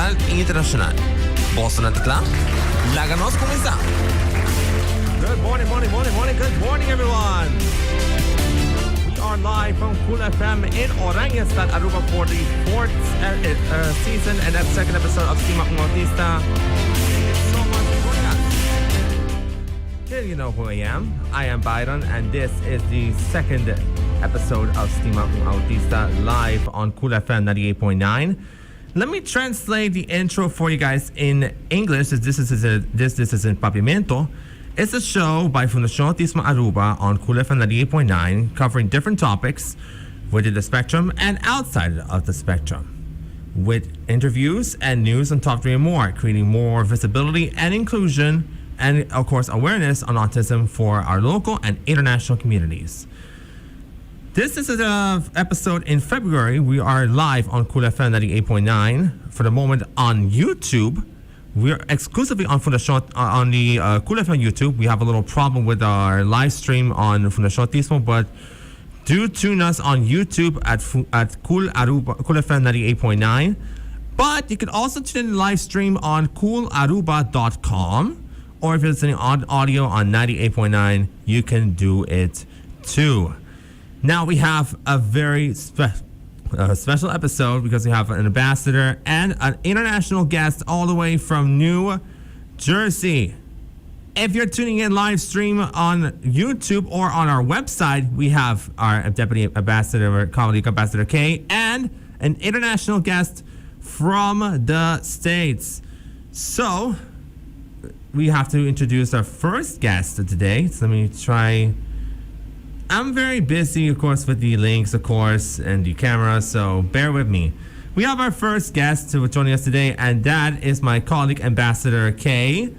nacional e internacional. Boston at Clan, Laganos comienza. Good morning, good morning everyone. We are live from Cool FM in Oranjestad, Aruba for the fourth season and that second episode of Stima Autista. So much for joining us. Here you know who I am. I am Byron and this is the second episode of Stima Autista live on Cool FM 98.9. Let me translate the intro for you guys in English. This is in Pavimento. It's a show by Fundación Autista Aruba on Cool FM 98.9 covering different topics within the spectrum and outside of the spectrum, with interviews and news on top 3 and more, creating more visibility and inclusion and, of course, awareness on autism for our local and international communities. This is an episode in February. We are live on Cool FM 98.9. For the moment on YouTube, we're exclusively on Fundación, on the Cool FM YouTube. We have a little problem with our live stream on Fundación Autista, but do tune us on YouTube at Cool FM 98.9. But you can also tune in the live stream on coolaruba.com, or if you're listening on audio on 98.9, you can do it too. Now we have a very special episode because we have an ambassador and an international guest all the way from New Jersey. If you're tuning in live stream on YouTube or on our website, we have our deputy ambassador, colleague Ambassador K, and an international guest from the States. So we have to introduce our first guest today. So let me try. I'm very busy, of course, with the links, of course, and the camera, so bear with me. We have our first guest joining us today, and that is my colleague, Ambassador Kay.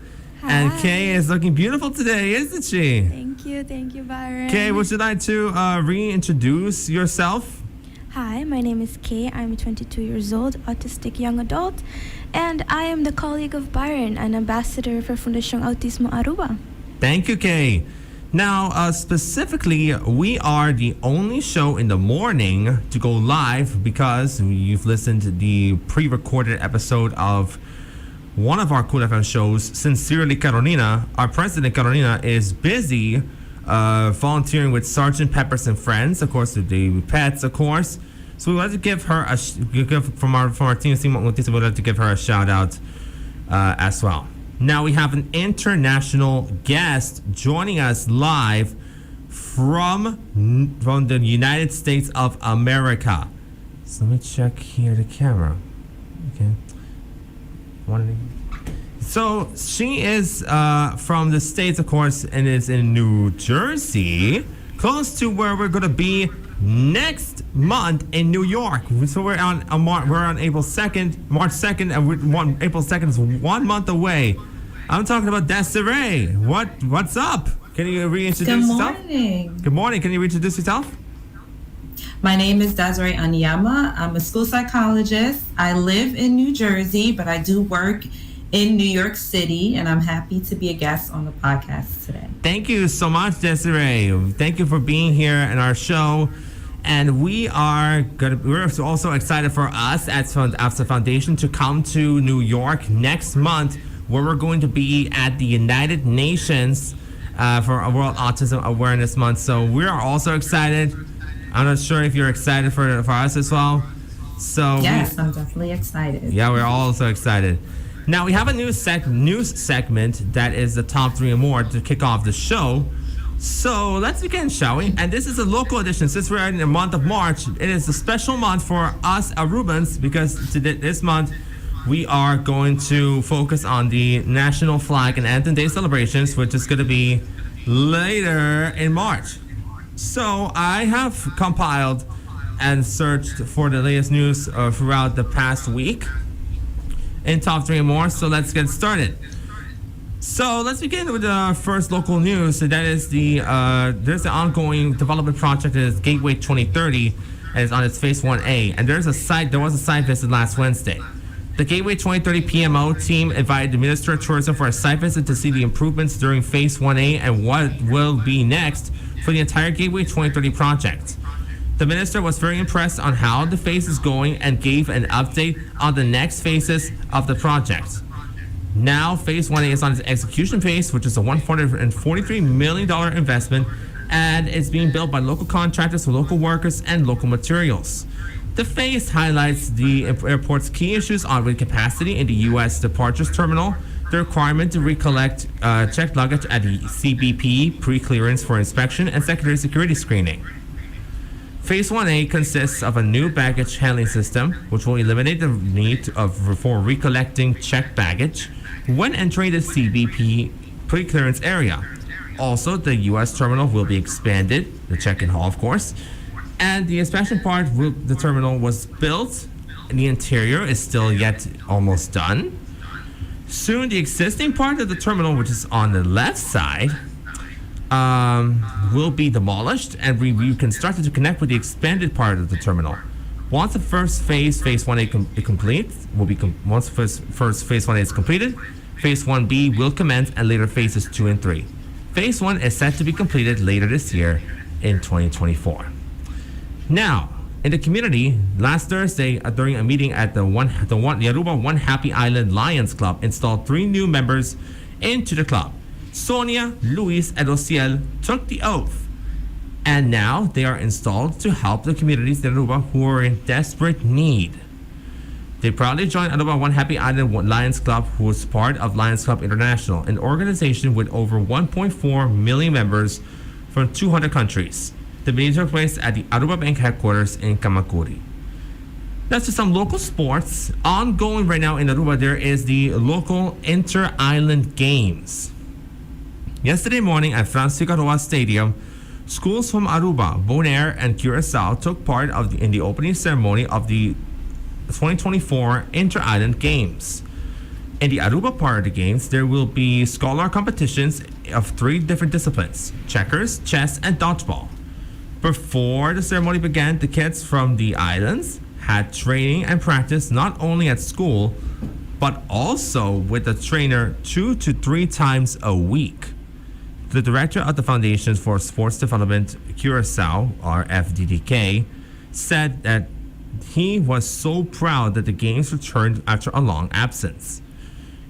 Hi. And Kay is looking beautiful today, isn't she? Thank you, Byron. Kay, would you like to reintroduce yourself? Hi, my name is Kay. I'm 22 years old, autistic young adult, and I am the colleague of Byron, an ambassador for Fundación Autismo Aruba. Thank you, Kay. Now, specifically, we are the only show in the morning to go live because you've listened to the pre-recorded episode of one of our Cool FM shows, Sincerely Carolina. Our president, Carolina, is busy volunteering with Sergeant Peppers and Friends, of course, the pets, of course. So we wanted to give her from our team, we wanted to give her a shout out as well. Now we have an international guest joining us live from the United States of America. So let me check here the camera. Okay. So she is from the States, of course, and is in New Jersey, close to where we're going to be next month in New York. So we're on April 2nd, March 2nd, and April 2nd is 1 month away. I'm talking about Deseray. What's up? Can you reintroduce yourself? Good morning. Good morning. Can you reintroduce yourself? My name is Deseray Anyama. I'm a school psychologist. I live in New Jersey, but I do work in New York City, and I'm happy to be a guest on the podcast today. Thank you so much, Deseray. Thank you for being here in our show. And we're also excited for us as the foundation to come to New York next month, where we're going to be at the United Nations for a World Autism Awareness Month. So we are also excited. I'm not sure if you're excited for us as well. So yes, I'm definitely excited. Yeah, we're also excited. Now we have a news segment that is the top 3 and more to kick off the show. So let's begin, shall we? And this is a local edition. Since we're in the month of March, it is a special month for us Arubans because this month we are going to focus on the National Flag and Anthem Day celebrations, which is going to be later in March. So I have compiled and searched for the latest news throughout the past week in top 3 and more. So let's get started. So let's begin with the first local news. So that is there's an ongoing development project that is Gateway 2030 and it's on its phase 1A. And there was a site visit last Wednesday. The Gateway 2030 PMO team invited the Minister of Tourism for a site visit to see the improvements during phase 1A and what will be next for the entire Gateway 2030 project. The minister was very impressed on how the phase is going and gave an update on the next phases of the project. Now, phase 1A is on its execution phase, which is a $143 million investment, and it's being built by local contractors, local workers, and local materials. The phase highlights the airport's key issues on with capacity in the U.S. departures terminal, the requirement to recollect checked luggage at the CBP pre-clearance for inspection, and secondary security screening. Phase 1A consists of a new baggage handling system, which will eliminate the need for recollecting checked baggage when entering the CBP pre-clearance area. Also, the U.S. terminal will be expanded, the check-in hall, of course, and the inspection part of the terminal was built, and the interior is still yet almost done. Soon, the existing part of the terminal, which is on the left side, will be demolished and reconstructed to connect with the expanded part of the terminal. Once the first phase, phase 1A once first phase 1A is completed, phase 1B will commence, and later phases 2 and 3. Phase 1 is set to be completed later this year in 2024. Now, in the community, last Thursday, during a meeting at the Aruba One Happy Island Lions Club, installed 3 new members into the club. Sonia, Luis, and Ociel took the oath, and now they are installed to help the communities in Aruba who are in desperate need. They proudly joined Aruba One Happy Island Lions Club, who is part of Lions Club International, an organization with over 1.4 million members from 200 countries. The meeting took place at the Aruba Bank headquarters in Kamakuri. That's just some local sports. Ongoing right now in Aruba, there is the local Inter-Island Games. Yesterday morning at Franz Figueroa Stadium, schools from Aruba, Bonaire, and Curacao took part in the opening ceremony of the 2024 Inter-Island Games. In the Aruba part of the games, there will be scholar competitions of 3 different disciplines: checkers, chess, and dodgeball. Before the ceremony began, the kids from the islands had training and practice not only at school, but also with a trainer 2 to 3 times a week. The director of the Foundation for Sports Development, Curacao, or FDDK, said that he was so proud that the games returned after a long absence.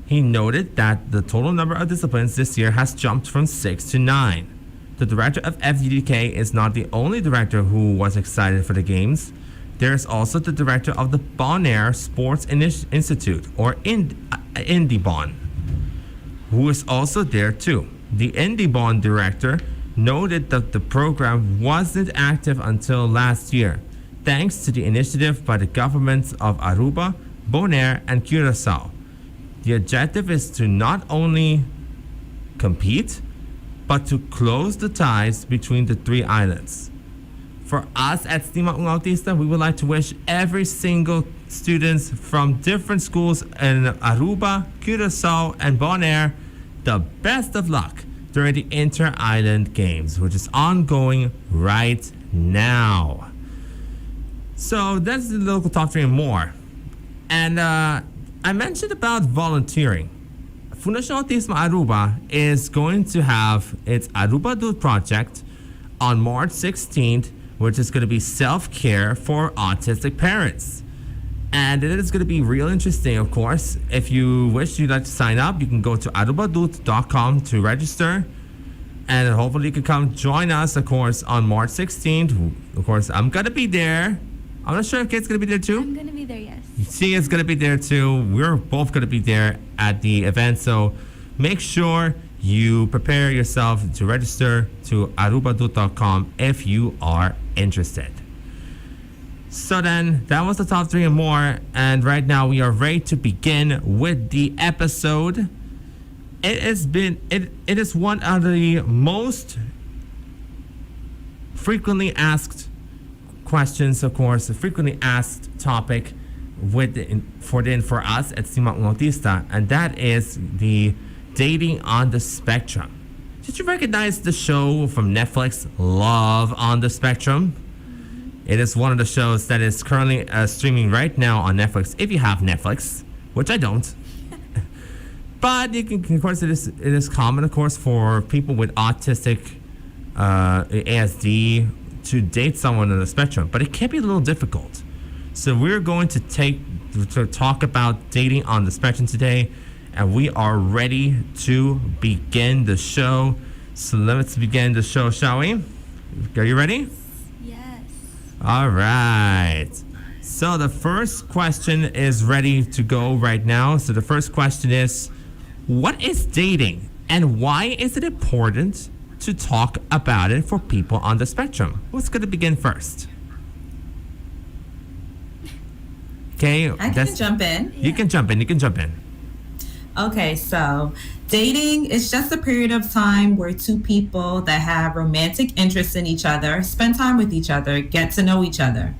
He noted that the total number of disciplines this year has jumped from 6 to 9. The director of FDDK is not the only director who was excited for the games. There is also the director of the Bonaire Sports Institute, or Indibon, who is also there too. The Indibon director noted that the program wasn't active until last year, thanks to the initiative by the governments of Aruba, Bonaire, and Curacao. The objective is to not only compete, but to close the ties between the 3 islands. For us at Stima Autista, we would like to wish every single students from different schools in Aruba, Curacao, and Bonaire the best of luck during the Inter-Island Games, which is ongoing right now. So that's the local top 3 and more. And I mentioned about volunteering. Fundación Autismo Aruba is going to have its Aruba Do project on March 16th, which is going to be self-care for autistic parents. And it is going to be real interesting, of course. If you wish you'd like to sign up, you can go to arubadut.com to register. And hopefully you can come join us, of course, on March 16th. Of course, I'm going to be there. I'm not sure if Kate's going to be there too. I'm going to be there, yes. She is going to be there too. We're both going to be there at the event. So make sure you prepare yourself to register to arubadut.com if you are interested. So then, that was the top 3 and more. And right now we are ready to begin with the episode. It is one of the most frequently asked questions, of course, a frequently asked topic for us at Stima Autista, and that is the dating on the spectrum. Did you recognize the show from Netflix, Love on the Spectrum? It is one of the shows that is currently streaming right now on Netflix, if you have Netflix, which I don't. But you can, of course, it is common, of course, for people with autistic ASD to date someone on the spectrum, but it can be a little difficult. So we're going to talk about dating on the spectrum today, and we are ready to begin the show. So let's begin the show, shall we? Are you ready? Yes. All right. So the first question is ready to go right now. So the first question is, what is dating, and why is it important to talk about it for people on the spectrum? Who's going to begin first? Okay. I can jump in. You can jump in. Okay, so dating is just a period of time where two people that have romantic interests in each other spend time with each other, get to know each other.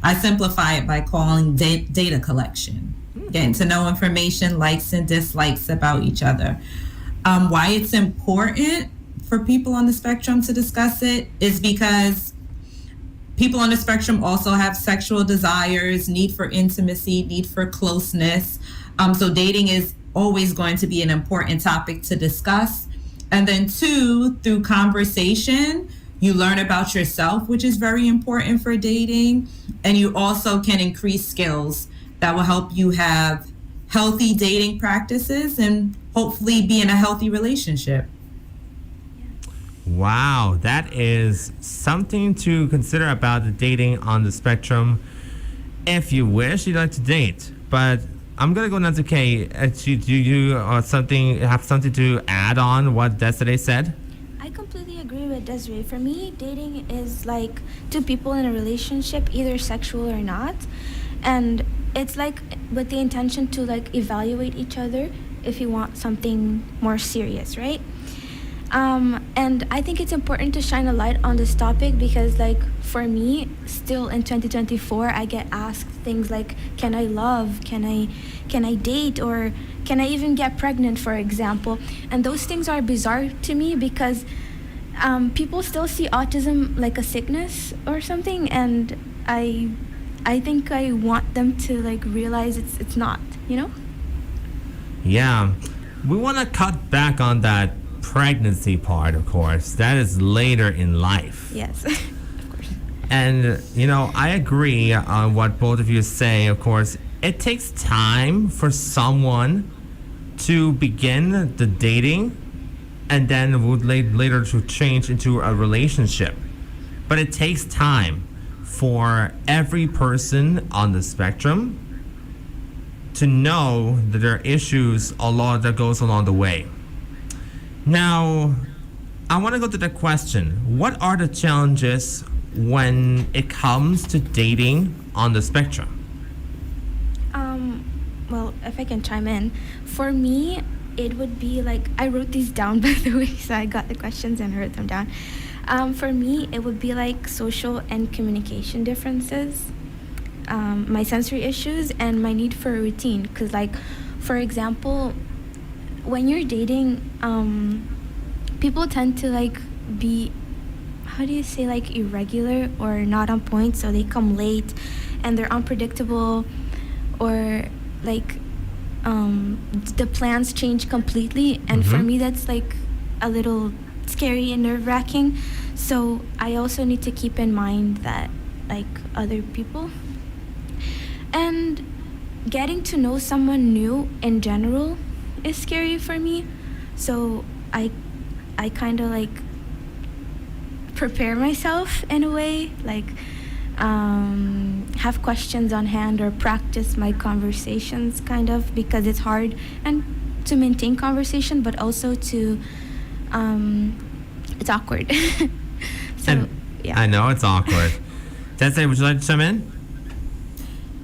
I simplify it by calling data collection, getting to know information, likes and dislikes about each other. Why it's important for people on the spectrum to discuss it is because people on the spectrum also have sexual desires, need for intimacy, need for closeness. So dating is always going to be an important topic to discuss. And then two, through conversation, you learn about yourself, which is very important for dating. And you also can increase skills that will help you have healthy dating practices and hopefully be in a healthy relationship. Wow, that is something to consider about the dating on the spectrum. If you wish you'd like to date, but I'm gonna go now to Kay. Do you have something to add on what Deseray said? I completely agree with Desiree. For me, dating is like two people in a relationship, either sexual or not, and it's like with the intention to like evaluate each other if you want something more serious, right? And I think it's important to shine a light on this topic because, like, for me, still in 2024, I get asked things like, can I love? Can I date? Or can I even get pregnant, for example? And those things are bizarre to me because people still see autism like a sickness or something, and I think I want them to like realize it's not, you know? Yeah, we want to cut back on that pregnancy part, of course. That is later in life. Yes. Of course. And I agree on what both of you say. Of course, it takes time for someone to begin the dating and then would later to change into a relationship. But it takes time for every person on the spectrum to know that there are issues that goes along the way. Now, I want to go to the question, what are the challenges when it comes to dating on the spectrum? Well, if I can chime in, for me, it would be like, I wrote these down by the way, so I got the questions and wrote them down. For me, it would be like social and communication differences, my sensory issues, and my need for a routine. Because, like, for example, when you're dating, people tend to like be, how do you say, like irregular or not on point, so they come late and they're unpredictable, or like the plans change completely, and for me that's like a little scary and nerve-wracking. So I also need to keep in mind that like other people, and getting to know someone new in general is scary for me. So I kind of like prepare myself in a way, like have questions on hand or practice my conversations kind of, because it's hard and to maintain conversation, but also to it's awkward. So and yeah, I know it's awkward. Desiree, would you like to chime in?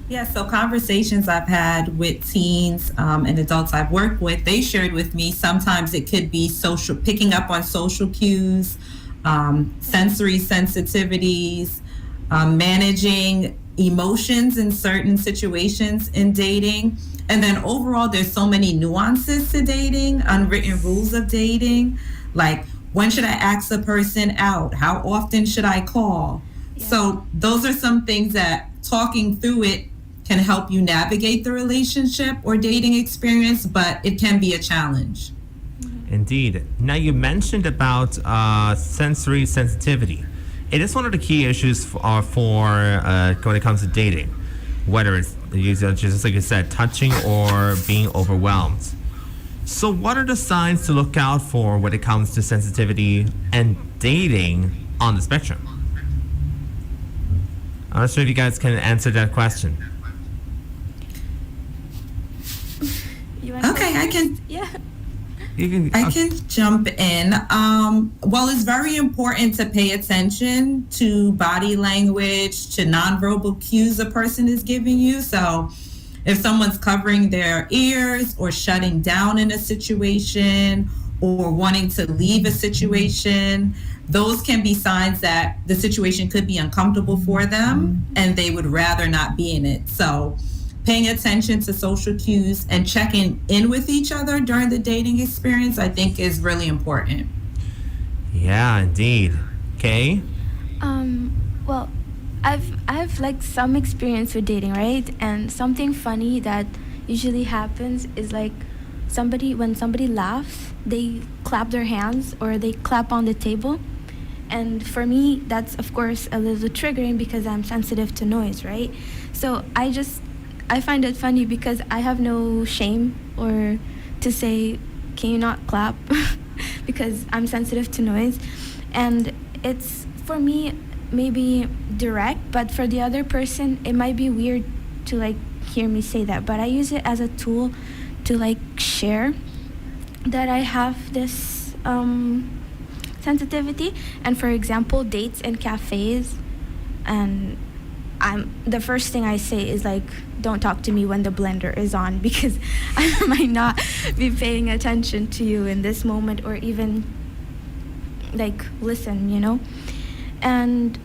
Yeah, so conversations I've had with teens and adults I've worked with, they shared with me sometimes it could be picking up on social cues, sensory sensitivities, managing emotions in certain situations in dating. And then overall, there's so many nuances to dating, unwritten rules of dating, like when should I ask a person out? How often should I call? Yeah. So those are some things that talking through it can help you navigate the relationship or dating experience, but it can be a challenge. Indeed. Now you mentioned about sensory sensitivity. it is one of the key issues when it comes to dating, whether it's just like you said, touching or being overwhelmed. So what are the signs to look out for when it comes to sensitivity and dating on the spectrum? I'm not sure if you guys can answer that question. Okay, I can. Yeah. I can jump in. Well, it's very important to pay attention to body language, to nonverbal cues a person is giving you. So if someone's covering their ears or shutting down in a situation or wanting to leave a situation, those can be signs that the situation could be uncomfortable for them and they would rather not be in it. So paying attention to social cues and checking in with each other during the dating experience, I think, is really important. Yeah, indeed. Kay? Well, I've like some experience with dating, right? And something funny that usually happens is like when somebody laughs, they clap their hands or they clap on the table. And for me, that's of course a little triggering because I'm sensitive to noise, right? So I find it funny because I have no shame or to say, can you not clap? Because I'm sensitive to noise. And it's, for me, maybe direct, but for the other person, it might be weird to like hear me say that. But I use it as a tool to like share that I have this sensitivity. And for example, dates in cafes, and the first thing I say is like, don't talk to me when the blender is on because I might not be paying attention to you in this moment, or even like listen, and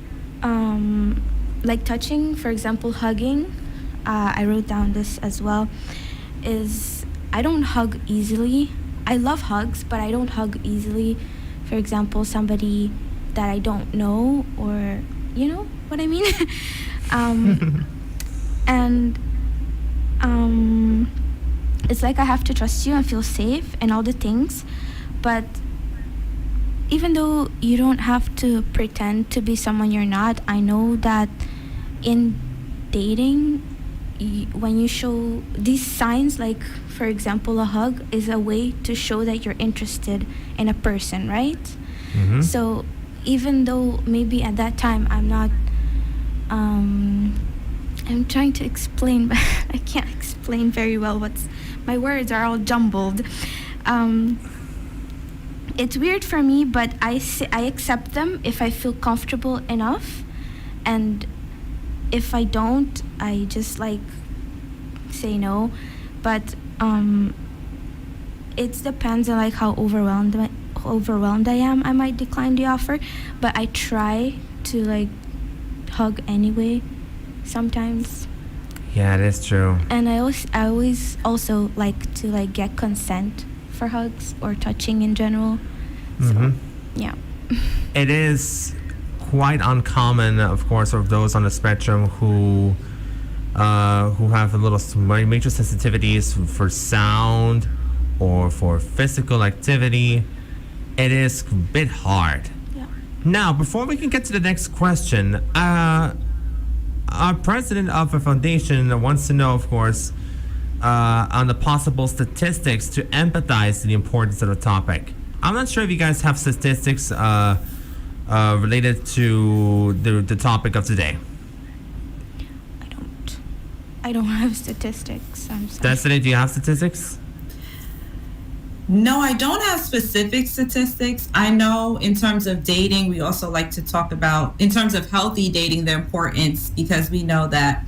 like touching, for example, hugging, I wrote down this as well, is I don't hug easily. I love hugs, but I don't hug easily. For example, somebody that I don't know, or you know what I mean. And it's like I have to trust you and feel safe and all the things, but even though you don't have to pretend to be someone you're not, I know that in dating, when you show these signs, like for example a hug is a way to show that you're interested in a person, right? Mm-hmm. So even though maybe at that time I'm not I'm trying to explain, but I can't explain very well. My words are all jumbled. It's weird for me, but I accept them if I feel comfortable enough, and if I don't, I just like say no. But it depends on like how overwhelmed I am. I might decline the offer, but I try to like hug anyway sometimes. Yeah, it is true. And I always also like to like get consent for hugs or touching in general. So yeah. It is quite uncommon, of course, of those on the spectrum who have a little major sensitivities for sound or for physical activity. It is a bit hard. Yeah. Now, before we can get to the next question, our president of the foundation wants to know, of course, on the possible statistics to empathize the importance of the topic. I'm not sure if you guys have statistics related to the topic of today. I don't have statistics. I'm sorry. Destiny, do you have statistics? No, I don't have specific statistics. I know in terms of dating, we also like to talk about, in terms of healthy dating, the importance, because we know that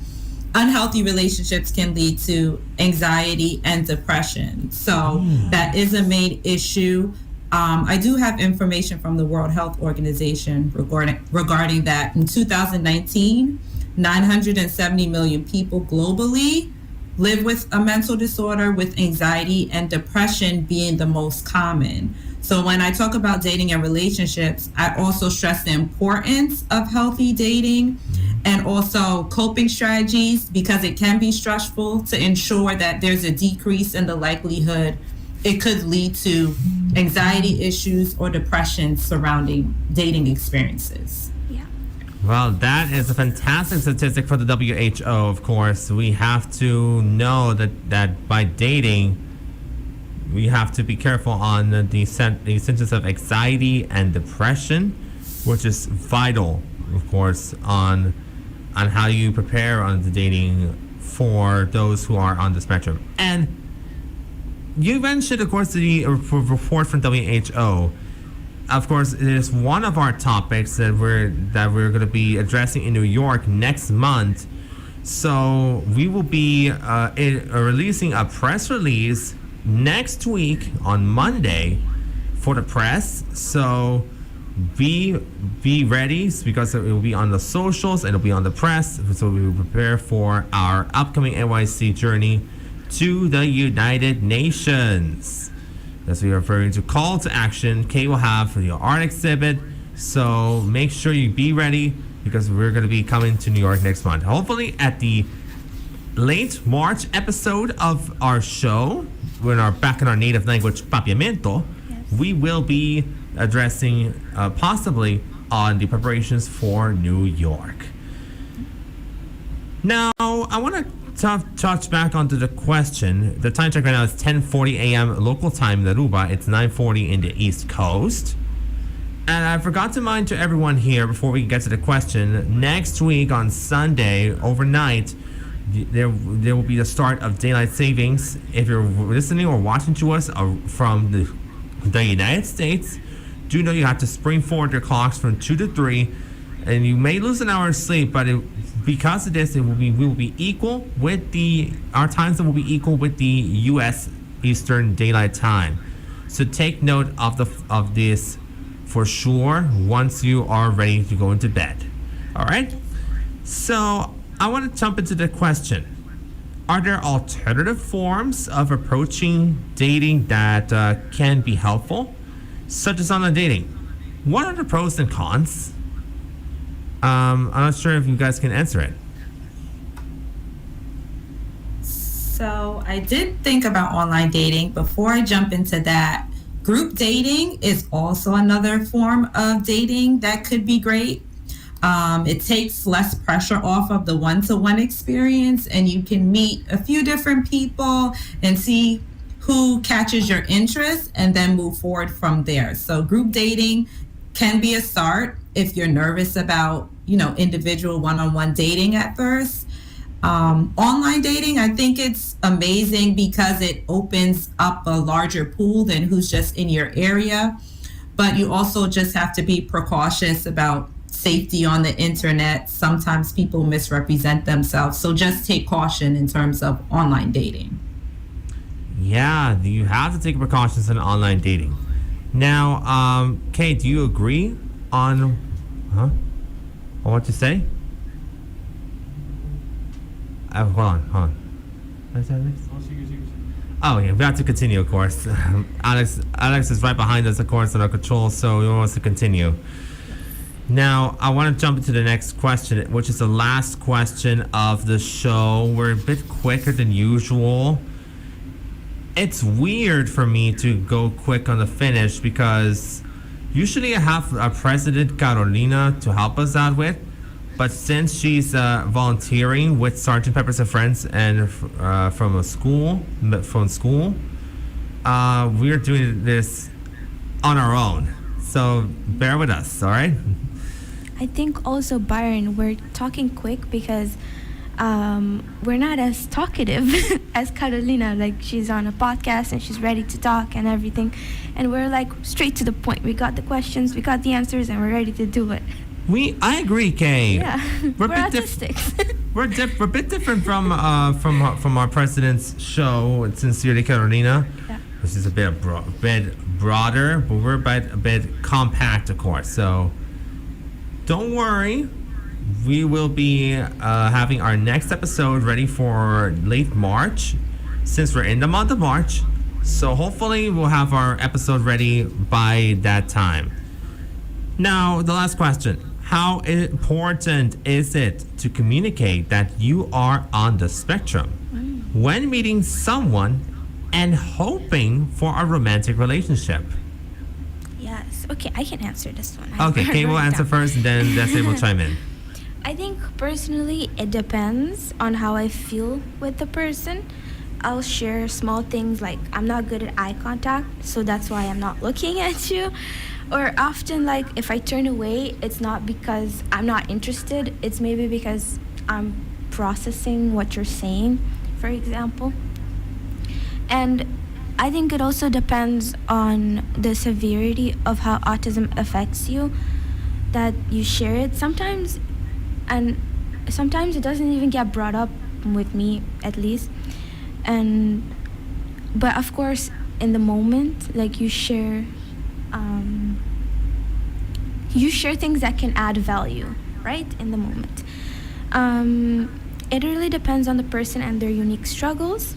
unhealthy relationships can lead to anxiety and depression. So that is a main issue. I do have information from the World Health Organization regarding that. In 2019, 970 million people globally live with a mental disorder, with anxiety and depression being the most common. So when I talk about dating and relationships, I also stress the importance of healthy dating and also coping strategies, because it can be stressful, to ensure that there's a decrease in the likelihood it could lead to anxiety issues or depression surrounding dating experiences. Yeah. Well, that is a fantastic statistic for the WHO, of course. We have to know that by dating, we have to be careful on the symptoms of anxiety and depression, which is vital, of course, on how you prepare on the dating for those who are on the spectrum. And you mentioned, of course, the report from WHO. Of course, it is one of our topics that we're going to be addressing in New York next month. So we will be releasing a press release next week on Monday for the press. So be ready, because it will be on the socials and it'll be on the press. So we will prepare for our upcoming NYC journey to the United Nations. As we are referring to call to action, Kate will have your art exhibit. So make sure you be ready, because we're going to be coming to New York next month. Hopefully at the late March episode of our show, when we're back in our native language, Papiamento, we will be addressing possibly on the preparations for New York. Now, I want to touch back onto the question. The time check right now is 10:40 a.m. local time in Aruba. It's 9:40 in the East Coast. And I forgot to mind to everyone here before we get to the question. Next week on Sunday overnight, there will be the start of daylight savings. If you're listening or watching to us from the United States, do know you have to spring forward your clocks from 2 to 3, and you may lose an hour of sleep, but because of this, we will be equal with our times will be equal with the U.S. Eastern Daylight Time. So take note of this for sure once you are ready to go into bed. All right. So I want to jump into the question: are there alternative forms of approaching dating that can be helpful, such as online dating? What are the pros and cons? I'm not sure if you guys can answer it. So I did think about online dating. Before I jump into that, group dating is also another form of dating that could be great. It takes less pressure off of the one-to-one experience, and you can meet a few different people and see who catches your interest and then move forward from there. So group dating can be a start if you're nervous about, individual one-on-one dating at first. Online dating, I think it's amazing because it opens up a larger pool than who's just in your area. But you also just have to be precautious about safety on the internet. Sometimes people misrepresent themselves. So just take caution in terms of online dating. Yeah, you have to take precautions in online dating. Now, Kate, do you agree on what to say? Hold on. What is that next? Oh, yeah, we have to continue, of course. Alex is right behind us, of course, on our control, so he wants to continue. Now, I want to jump into the next question, which is the last question of the show. We're a bit quicker than usual. It's weird for me to go quick on the finish because usually I have our president, Carolina, to help us out with. But since she's volunteering with Sergeant Peppers and Friends and from school, we're doing this on our own. So bear with us, all right? I think also, Byron, we're talking quick because we're not as talkative as Carolina. Like, she's on a podcast and she's ready to talk and everything. And we're like straight to the point. We got the questions, we got the answers, and we're ready to do it. I agree, Kay. Yeah, we're autistics. We're a bit different from our president's show, Sincerely Carolina, which is a bit broader, but we're a bit compact, of course. So don't worry, we will be having our next episode ready for late March, since we're in the month of March. So hopefully we'll have our episode ready by that time. Now, the last question. How important is it to communicate that you are on the spectrum when meeting someone and hoping for a romantic relationship? Yes. Okay, I can answer this one. Okay, Kay will answer first, and then Deseray will chime in. I think personally it depends on how I feel with the person. I'll share small things like I'm not good at eye contact, so that's why I'm not looking at you. Or often, like, if I turn away, it's not because I'm not interested, it's maybe because I'm processing what you're saying, for example. And I think it also depends on the severity of how autism affects you that you share it. And sometimes it doesn't even get brought up with me, at least. But of course, in the moment, like you share things that can add value, right? In the moment. It really depends on the person and their unique struggles,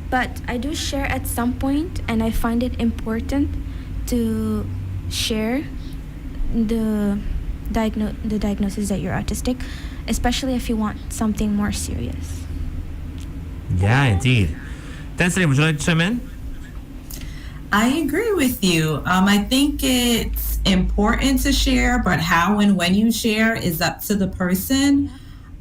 but I do share at some point, and I find it important to share the diagnosis that you're autistic, especially if you want something more serious. Yeah, indeed. Deseray, would you like to chime in? I agree with you. I think it's important to share, but how and when you share is up to the person.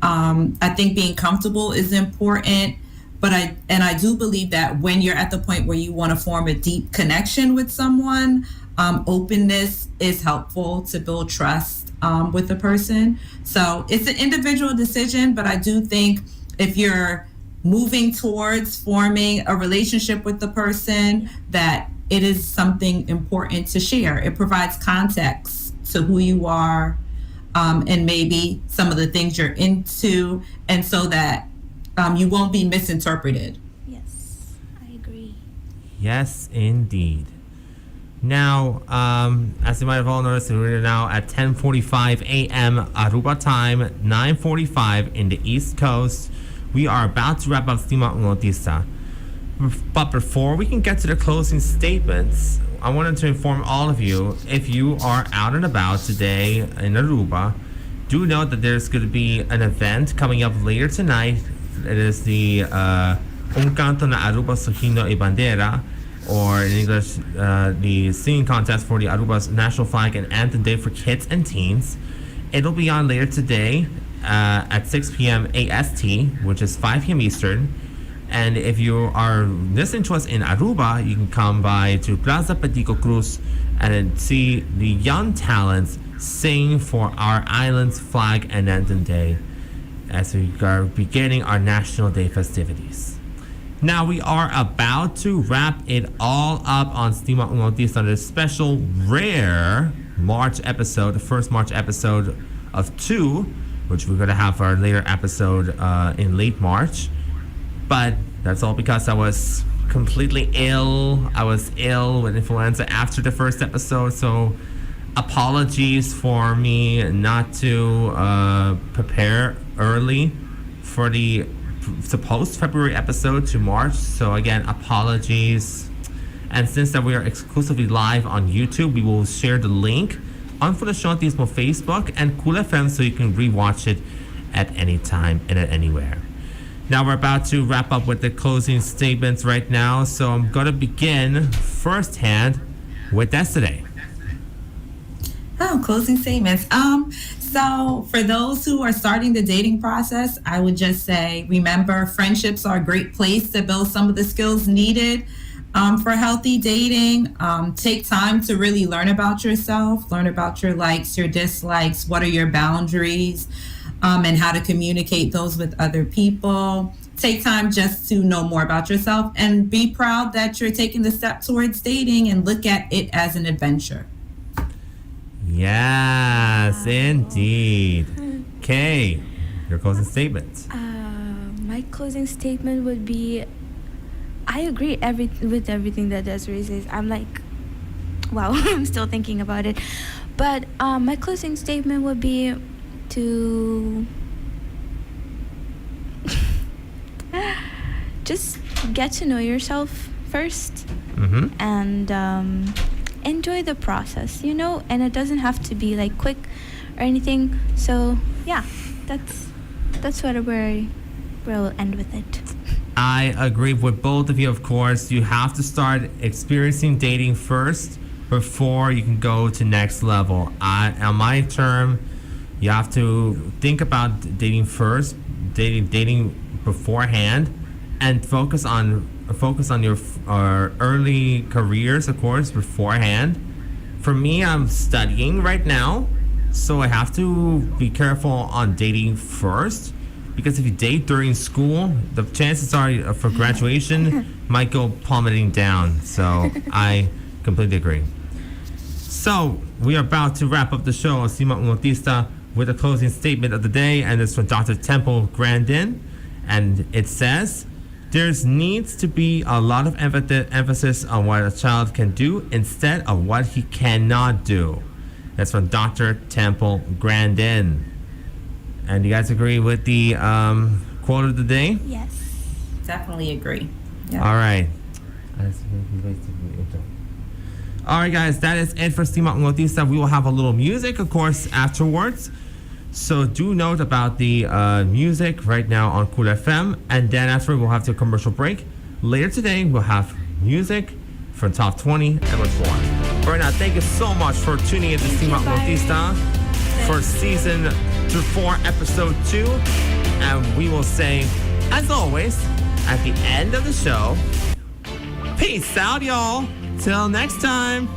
I think being comfortable is important, but I do believe that when you're at the point where you want to form a deep connection with someone, openness is helpful to build trust with the person. So it's an individual decision, but I do think if you're moving towards forming a relationship with the person, that it is something important to share. It provides context to who you are, and maybe some of the things you're into, and so that you won't be misinterpreted. Yes, I agree. Yes, indeed. Now, as you might have all noticed, we're now at 10:45 a.m. Aruba time, 9:45 in the East Coast. We are about to wrap up Stima Autista. But before we can get to the closing statements, I wanted to inform all of you, if you are out and about today in Aruba, do know that there's going to be an event coming up later tonight. It is the Un Canto na Aruba Sujino y Bandera, or in English, the singing contest for the Aruba's national flag and anthem day for kids and teens. It'll be on later today at 6 p.m. AST, which is 5 p.m. Eastern. And if you are listening to us in Aruba, you can come by to Plaza Patico Cruz and see the young talents sing for our island's flag and anthem day as we are beginning our National Day festivities. Now we are about to wrap it all up on Stima Autista on this special rare March episode, the first March episode of 2, which we're going to have our later episode in late March. But that's all because I was completely ill. I was ill with influenza after the first episode, so apologies for me not to prepare early for the supposed February episode to March. So again, apologies. And since that we are exclusively live on YouTube, we will share the link on Fundacionismo Facebook and Cool FM so you can rewatch it at any time and at anywhere. Now we're about to wrap up with the closing statements right now, so I'm going to begin firsthand with Deseray. Oh, closing statements. So for those who are starting the dating process, I would just say, remember, friendships are a great place to build some of the skills needed for healthy dating. Take time to really learn about yourself, learn about your likes, your dislikes, what are your boundaries, and how to communicate those with other people. Take time just to know more about yourself and be proud that you're taking the step towards dating and look at it as an adventure. Yes, indeed. Kay, your closing statement. My closing statement would be, I agree with everything that Deseray says. I'm like, wow, I'm still thinking about it. But my closing statement would be to just get to know yourself first, and enjoy the process, and it doesn't have to be like quick or anything. So yeah, that's where we'll end with it. I agree with both of you. Of course, you have to start experiencing dating first before you can go to next level. On my term, You have to think about dating first, dating beforehand, and focus on your early careers, of course, beforehand. For me, I'm studying right now, so I have to be careful on dating first, because if you date during school, the chances are for graduation might go plummeting down. So I completely agree. So we are about to wrap up the show on Stima Autista with a closing statement of the day, and it's from Dr. Temple Grandin, and it says, there needs to be a lot of emphasis on what a child can do instead of what he cannot do. That's from Dr. Temple Grandin. And you guys agree with the quote of the day? Yes. Definitely agree. Yeah. All right. All right, guys, that is it for Stima Autista. We will have a little music, of course, afterwards. So do note about the music right now on Cool FM. And then after, we'll have to commercial break. Later today, we'll have music from Top 20 and much more. Right now, thank you so much for tuning in to Stima Autista for season 4, episode 2. And we will say, as always, at the end of the show, peace out, y'all. Till next time.